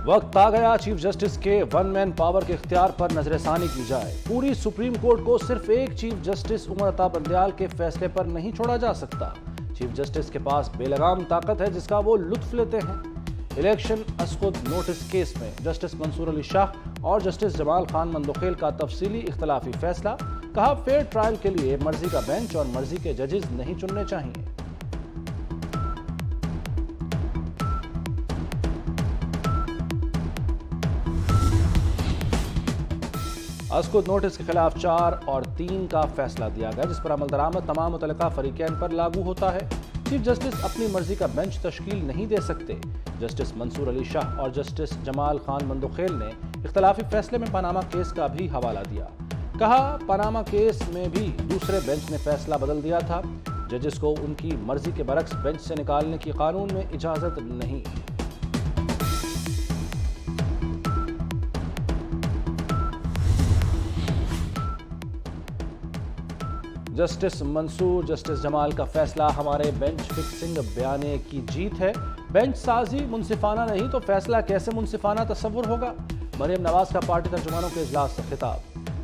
वक्त आ गया chief justice के वन मैन पावर के इख्तियार पर नजरसानी की जाए। पूरी सुप्रीम कोर्ट को सिर्फ एक चीफ जस्टिस उमर अता बंदयाल के फैसले पर नहीं छोड़ा जा सकता। चीफ जस्टिस के पास बेलगाम ताकत है जिसका वो लुत्फ लेते हैं। इलेक्शन अस्कुद नोटिस केस में जस्टिस मंसूर अली शाह और जस्टिस जमाल खान मंदोखेल का तफसीली इख्तलाफी फैसला। कहा, फेयर ट्रायल के लिए मर्जी का बेंच और मर्जी के जजेस नहीं चुनने चाहिए। अस्कुद नोटिस के खिलाफ 4 और 3 का फैसला दिया गया, जिस पर अमल दरामद तमाम मुतल्लिका फरीकैन पर लागू होता है। चीफ जस्टिस अपनी मर्जी का बेंच तश्कील नहीं दे सकते। जस्टिस मंसूर अली शाह और जस्टिस जमाल खान मंदोखेल ने इख्तलाफी फैसले में पनामा केस का भी हवाला दिया। कहा, पनामा केस में भी दूसरे बेंच ने फैसला बदल दिया था। जजेस को उनकी मर्जी के बरक्स बेंच से निकालने की कानून में इजाजत नहीं। जस्टिस मंसूर, जस्टिस जमाल का फैसला हमारे बेंच फिक्सिंग बयाने की जीत है। बेंच साजी मुनसिफाना नहीं तो फैसला कैसे मुनसिफाना तस्वुर होगा। मरियम नवाज का पार्टी तर्जुमानों के इजलास से खिताब।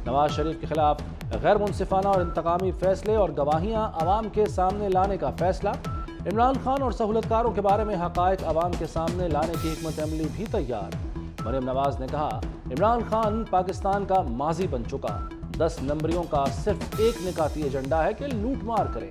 नवाज शरीफ के खिलाफ गैर मुनसिफाना और इंतकामी फैसले और गवाहियां अवाम के सामने लाने का फैसला। इमरान खान और सहूलतकारों के बारे में हकायक अवाम के सामने लाने की हिकमत अमली भी तैयार। मरियम नवाज ने कहा, इमरान खान पाकिस्तान का माजी बन चुका। 10 नंबरियों का सिर्फ एक निकाती एजेंडा है कि लूट मार करें।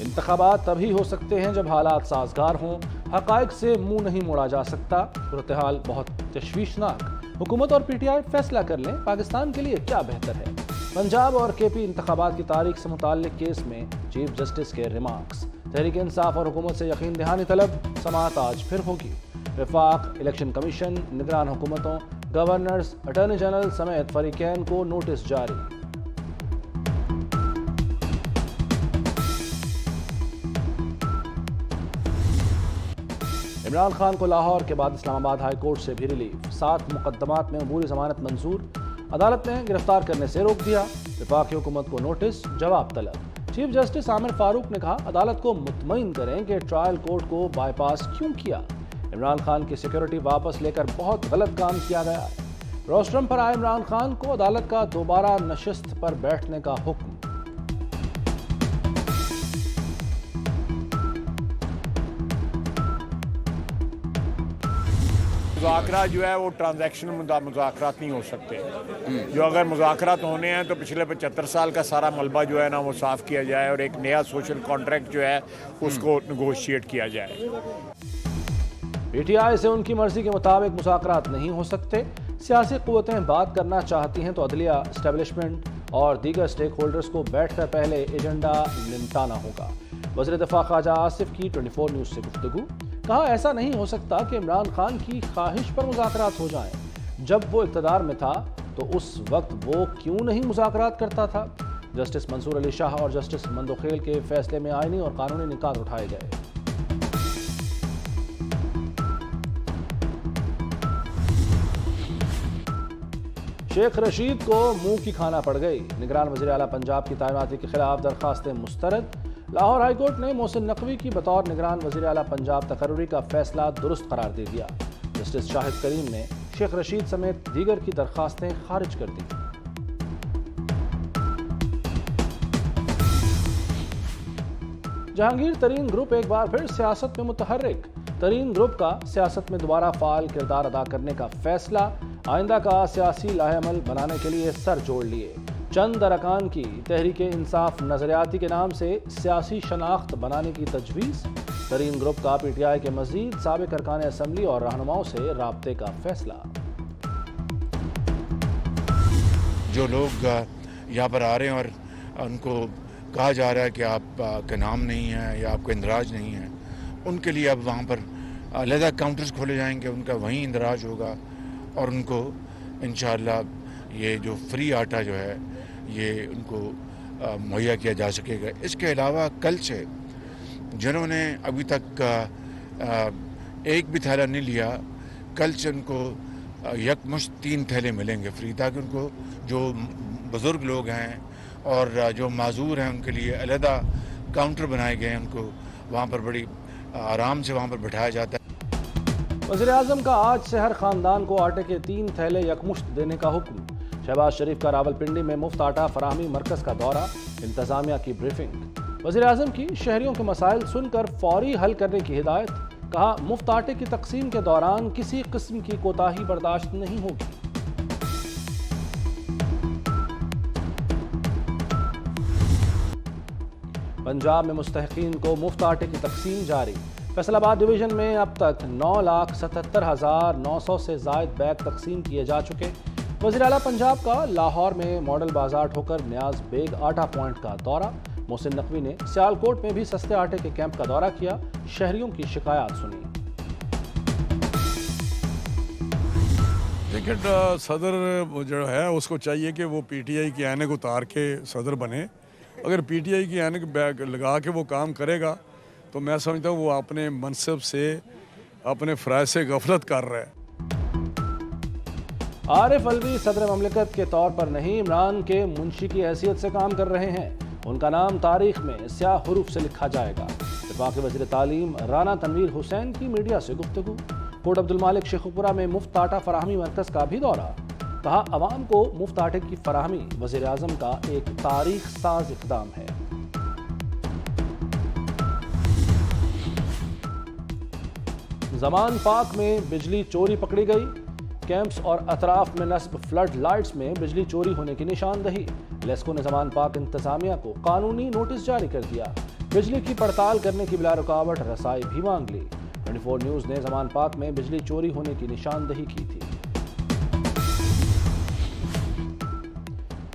इंतखाबात तभी हो सकते हैं जब हालात साजगार हों। हकायक से मुंह नहीं मोड़ा जा सकता। सूरत-ए-हाल बहुत तशवीशनाक। हुकूमत और पीटीआई फैसला कर लें पाकिस्तान के लिए क्या बेहतर है। पंजाब और केपी इंतखाबात की तारीख से मुताल्लिक केस में चीफ जस्टिस के रिमार्क्स। तहरीक इंसाफ और हुकूमत से यकीन दहानी तलब। समाअत आज फिर होगी। वफाक, इलेक्शन कमीशन, निगरान हुकूमतों, गवर्नर्स, अटॉर्नी जनरल समेत फरीकैन को नोटिस जारी। इमरान खान को लाहौर के बाद इस्लामाबाद हाई कोर्ट से भी रिलीफ। 7 मुकदमात में अबूरी जमानत मंजूर। अदालत ने गिरफ्तार करने से रोक दिया। वफाकी हुकूमत को नोटिस, जवाब तलब। चीफ जस्टिस आमिर फारूक ने कहा, अदालत को मुतमईन करें कि ट्रायल कोर्ट को बाईपास क्यों किया। इमरान खान की सिक्योरिटी वापस लेकर बहुत गलत काम किया गया है। रोस्ट्रम पर आए इमरान खान को अदालत का दोबारा नशिस्त पर बैठने का हुक्म। मुज़ाकरा जो है वो ट्रांजैक्शन मुज़ाकरात नहीं हो सकते। जो अगर मुज़ाकरात होने हैं तो पिछले 75 साल का सारा मलबा जो है ना वो साफ़ किया जाए और एक नया सोशल कॉन्ट्रैक्ट जो है उसको नेगोशिएट किया जाए। पीटीआई से उनकी मर्जी के मुताबिक मुज़ाकरात नहीं हो सकते। सियासी क़ुव्वतें बात करना चाहती हैं तो अदलिया, एस्टेब्लिशमेंट और दीगर स्टेक होल्डर्स को बैठकर पहले एजेंडा निपटाना होगा। वज़ीर दिफ़ा ख्वाजा आसिफ की 24 न्यूज़ से गुफ्तगू। कहा, ऐसा नहीं हो सकता कि इमरान खान की ख्वाहिश पर मुज़ाकरात हो जाएं। जब वो इक़्तिदार में था तो उस वक्त वो क्यों नहीं मुज़ाकरात करता था। जस्टिस मंसूर अली शाह और जस्टिस मंदोखेल के फैसले में आईनी और कानूनी निकात उठाए गए। शेख रशीद को मुंह की खाना पड़ गई। निगरान वज़ीर आला पंजाब की तैनाती के खिलाफ दरखास्तें मुस्तरद। लाहौर हाई कोर्ट ने मोहसिन नकवी की बतौर निगरान वज़ीर आला पंजाब तकर्रुरी का फैसला दुरुस्त करार दे दिया। जस्टिस शाहिद करीम ने शेख रशीद समेत दीगर की दरखास्तें खारिज कर दी। जहांगीर तरीन ग्रुप एक बार फिर सियासत में मुतहर्रिक। तरीन ग्रुप का सियासत में दोबारा फाल किरदार अदा करने का फैसला। आइंदा का सियासी लाहेअमल बनाने के लिए सर जोड़ लिए। चंद अरकान की तहरीक इंसाफ नजरियाती के नाम से सियासी शनाख्त बनाने की तजवीज़। तरीन ग्रुप का पीटीआई के मजीद साबिक अरकान असम्बली और रहनुमाओं से राब्ते का फैसला। जो लोग यहाँ पर आ रहे हैं और उनको कहा जा रहा है कि आपका नाम नहीं है या आपको इंदराज नहीं है, उनके लिए अब वहाँ पर अलहदा काउंटर्स खोले जाएंगे, उनका वहीं इंदराज होगा और उनको इंशाअल्लाह ये जो फ्री आटा जो है ये उनको मुहैया किया जा सकेगा। इसके अलावा कल से जिन्होंने अभी तक एक भी थैला नहीं लिया, कल से उनको यकमुश्त 3 थैले मिलेंगे फ्री, ताकि उनको जो बुज़ुर्ग लोग हैं और जो माजूर हैं उनके लिए अलहदा काउंटर बनाए गए हैं, उनको वहाँ पर बड़ी आराम से वहाँ पर बिठाया जाता है। वज़ीर-ए-आज़म का आज से हर खानदान को आटे के 3 थैले यकमुश्त देने का हुक्म। शहबाज शरीफ का रावलपिंडी में मुफ्त आटा फराहमी मरकज़ का दौरा, इंतजामिया की ब्रीफिंग। वज़ीर-ए-आज़म की शहरियों के मसाइल सुनकर फौरी हल करने की हिदायत। कहा, मुफ्त आटे की तकसीम के दौरान किसी किस्म की कोताही बर्दाश्त नहीं होगी। पंजाब में मुस्तहिकीन को मुफ्त आटे की तकसीम जारी। फैसलाबाद डिवीजन में अब तक 9,77,900 से जायद बैग तकसीम किए जा चुके। वज़ीर आला पंजाब का लाहौर में मॉडल बाजार ठोकर न्याज बेग आटा पॉइंट का दौरा। मोहसिन नकवी ने सियालकोट में भी सस्ते आटे के कैंप का दौरा किया, शहरियों की शिकायत सुनी। देखिए, सदर जो है उसको चाहिए कि वो पीटीआई की ऐनक उतार के सदर बने। अगर पीटीआई की ऐनक बैग लगा के वो काम करेगा तो मैं समझता हूँ वो अपने मनसब से, अपने फ़राइज़ से गफलत कर रहा है। आरिफ अलवी सदर ममलिकत के तौर पर नहीं, इमरान के मुंशी की हैसियत से काम कर रहे हैं। उनका नाम तारीख में स्याह हुरूफ से लिखा जाएगा। वफाकी वज़ीर तालीम राना तनवीर हुसैन की मीडिया से गुफ्तगू। कोट अब्दुल मालिक शेखुपुरा में मुफ्त आटा फराहमी मरकज़ का भी दौरा। कहा, अवाम को मुफ्त आटे की फराहमी वज़ीर आज़म का एक तारीख साज इक़दाम है। जमान पाक में बिजली चोरी पकड़ी गई। कैंप्स और अतराफ में नस्ब फ्लड लाइट्स में बिजली चोरी होने की निशानदही। लेस्को ने जमान पाक इंतजामिया को कानूनी नोटिस जारी कर दिया। बिजली की पड़ताल करने की बिला रुकावट रसाई भी मांग ली। 24 न्यूज़ ने जमान पाक में बिजली चोरी होने की निशानदही की थी।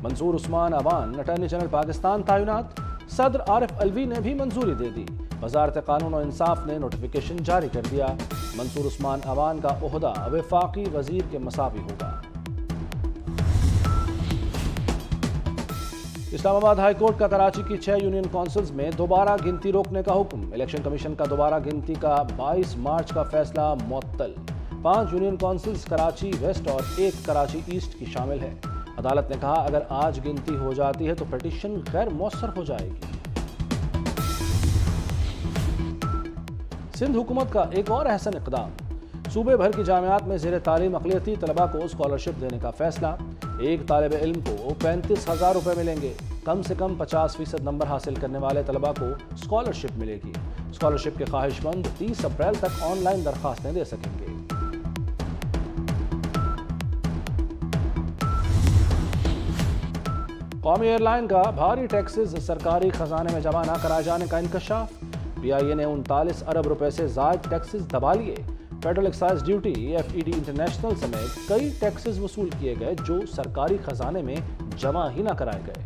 मंसूर उस्मान अवान अटॉर्नी जनरल पाकिस्तान तैनात। सदर आरिफ अलवी ने भी मंजूरी दे दी। वजारत कानून और इंसाफ ने नोटिफिकेशन जारी कर दिया। मंसूर उस्मान अवान का ओहदा वफाकी वजीर के मसावी होगा। इस्लामाबाद हाई कोर्ट का कराची की 6 यूनियन काउंसिल्स में दोबारा गिनती रोकने का हुक्म। इलेक्शन कमीशन का दोबारा गिनती का 22 मार्च का फैसला मुअत्तल। 5 यूनियन काउंसिल्स कराची वेस्ट और 1 कराची ईस्ट की शामिल है। अदालत ने कहा, अगर आज गिनती हो जाती है तो पिटीशन गैर मौसर हो जाएगी। सिंध हुकूमत का एक और अहसन इक़दाम। सूबे भर की जामियात में ज़ेर तालीम अक़लियती तलबा को स्कॉलरशिप देने का फैसला। एक तालिब इल्म को 35,000 रुपये मिलेंगे। कम से कम 50% नंबर हासिल करने वाले तलबा को स्कॉलरशिप मिलेगी। स्कॉलरशिप के ख्वाहिशमंद 30 अप्रैल तक ऑनलाइन दरख्वास्तें दे सकेंगे। कौमी एयरलाइन का भारी टैक्सेस सरकारी खजाने में जमा न कराए जाने का इंकशाफ। PIA ने 39 अरब रुपए से ज़ायद टैक्सेस दबा लिए। Federal excise duty, FED international समेत कई टैक्सेस वसूल किए गए जो सरकारी खजाने में जमा ही न कराए गए।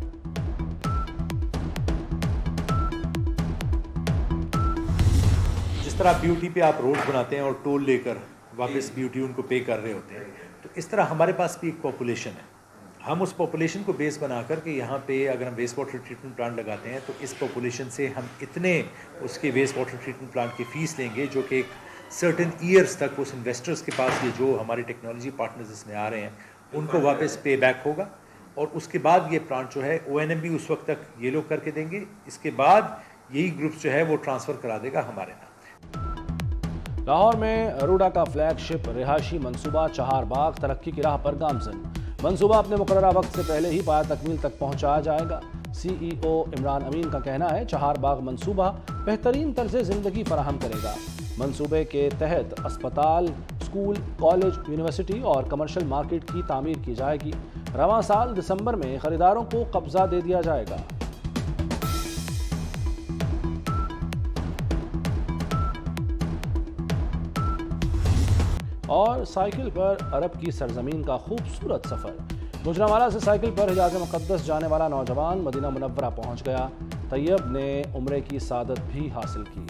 जिस तरह BOT पे आप रोड बनाते हैं और टोल लेकर वापस BOT उनको पे कर रहे होते हैं, तो इस तरह हमारे पास भी एक पॉपुलेशन है। हम उस पॉपुलेशन को बेस बनाकर के यहाँ पे अगर हम वेस्ट वाटर ट्रीटमेंट प्लांट लगाते हैं तो इस पॉपुलेशन से हम इतने उसके वेस्ट वाटर ट्रीटमेंट प्लांट की फ़ीस लेंगे जो कि एक सर्टेन ईयर्स तक उस इन्वेस्टर्स के पास, ये जो हमारे टेक्नोलॉजी पार्टनर्स इसमें आ रहे हैं, उनको वापस पे बैक होगा। और उसके बाद ये प्लांट जो है ONM भी उस वक्त तक ये लोग करके देंगे। इसके बाद यही ग्रुप्स जो है वो ट्रांसफ़र करा देगा हमारे नाम। लाहौर में अरोड़ा का फ्लैगशिप रिहायशी मंसूबा चहारबाग तरक्की की राह पर गामजन। मंसूबा अपने मुकर्ररा वक्त से पहले ही पाया तकमील तक पहुंचाया जाएगा। CEO इमरान अमीन का कहना है, चहारबाग मंसूबा बेहतरीन तर्ज ज़िंदगी फराहम करेगा। मंसूबे के तहत अस्पताल, स्कूल, कॉलेज, यूनिवर्सिटी और कमर्शियल मार्केट की तामीर की जाएगी। रवां साल दिसंबर में खरीदारों को कब्जा दे दिया जाएगा। और साइकिल पर अरब की सरजमीन का खूबसूरत सफ़र। गुजरांवाला से साइकिल पर हिजाज़ मुक़द्दस जाने वाला नौजवान मदीना मुनव्वरा पहुंच गया। तैयब ने उम्रे की सादत भी हासिल की।